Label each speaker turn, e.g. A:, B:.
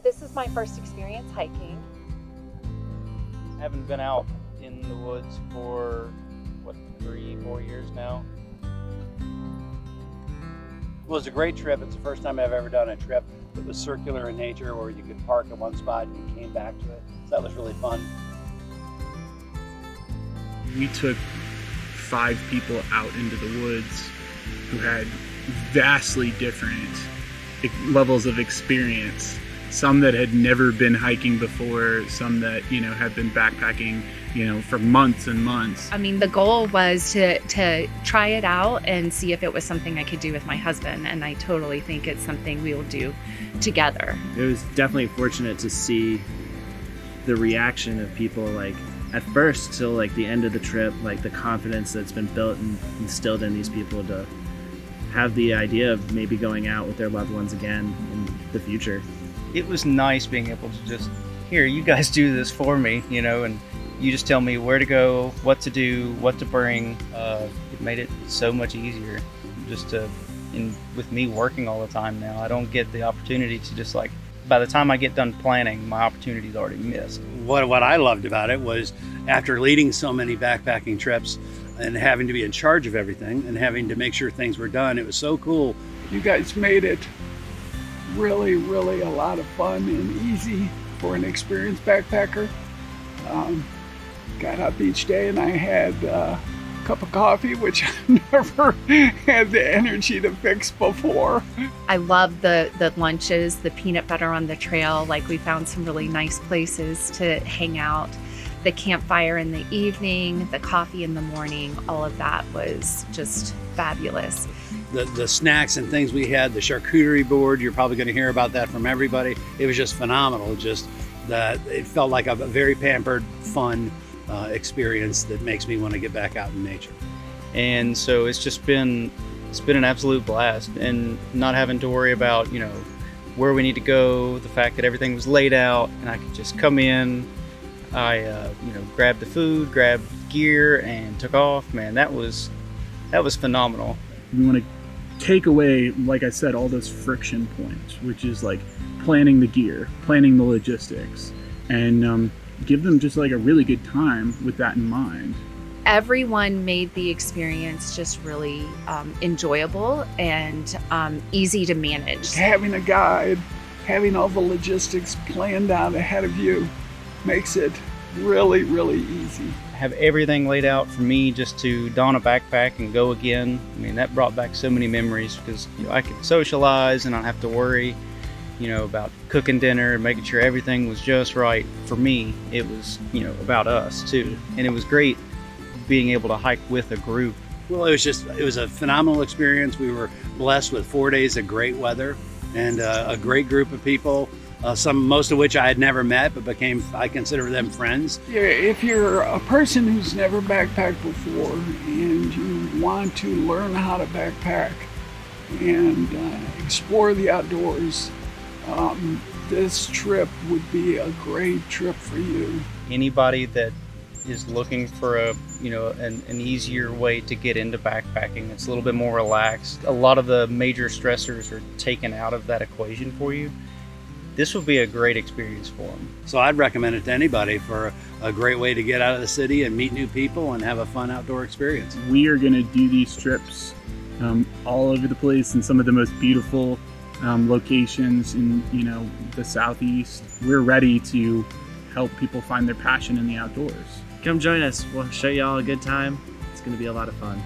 A: this is my first experience hiking.
B: I haven't been out in the woods for, 3-4 years now.
C: Well, it was a great trip. It's the first time I've ever done a trip that was circular in nature, where you could park at one spot and you came back to it. So that was really fun.
D: We took 5 people out into the woods who had vastly different levels of experience. Some that had never been hiking before, some that, had been backpacking, for months and months.
E: I mean, the goal was to try it out and see if it was something I could do with my husband, and I totally think it's something we will do together.
F: It was definitely fortunate to see the reaction of people, like at first till like the end of the trip, like the confidence that's been built and instilled in these people to have the idea of maybe going out with their loved ones again in the future.
B: It was nice being able to just, here, you guys do this for me, and you just tell me where to go, what to do, what to bring. It made it so much easier with me working all the time now. I don't get the opportunity to just by the time I get done planning, my opportunity's already missed.
C: What I loved about it was, after leading so many backpacking trips and having to be in charge of everything and having to make sure things were done, it was so cool.
G: You guys made it really, really a lot of fun and easy for an experienced backpacker. Got up each day and I had a cup of coffee, which I never had the energy to fix before.
E: I love the lunches, the peanut butter on the trail. We found some really nice places to hang out. The campfire in the evening, the coffee in the morning, all of that was just fabulous.
C: The snacks and things we had, the charcuterie board, you're probably going to hear about that from everybody. It was just phenomenal. It felt like a very pampered, fun experience that makes me want to get back out in nature.
B: And so it's been an absolute blast, and not having to worry about, where we need to go, the fact that everything was laid out and I could just come in. I grabbed the food, grabbed gear, and took off. Man, that was phenomenal.
D: We want to take away, like I said, all those friction points, which is planning the gear, planning the logistics, and give them just a really good time with that in mind.
E: Everyone made the experience just really enjoyable and easy to manage.
G: Having a guide, having all the logistics planned out ahead of you makes it really, really easy.
B: Have everything laid out for me just to don a backpack and go again. I mean, that brought back so many memories because I could socialize and not have to worry, about cooking dinner and making sure everything was just right. For me, it was, about us too. And it was great being able to hike with a group.
C: Well, it was a phenomenal experience. We were blessed with 4 days of great weather and a great group of people. Most of which I had never met, but I consider them friends.
G: Yeah, if you're a person who's never backpacked before and you want to learn how to backpack and explore the outdoors, this trip would be a great trip for you.
B: Anybody that is looking for an easier way to get into backpacking, it's a little bit more relaxed. A lot of the major stressors are taken out of that equation for you. This would be a great experience for them.
C: So I'd recommend it to anybody for a great way to get out of the city and meet new people and have a fun outdoor experience.
D: We are going to do these trips all over the place in some of the most beautiful locations in the Southeast. We're ready to help people find their passion in the outdoors.
F: Come join us. We'll show you all a good time. It's going to be a lot of fun.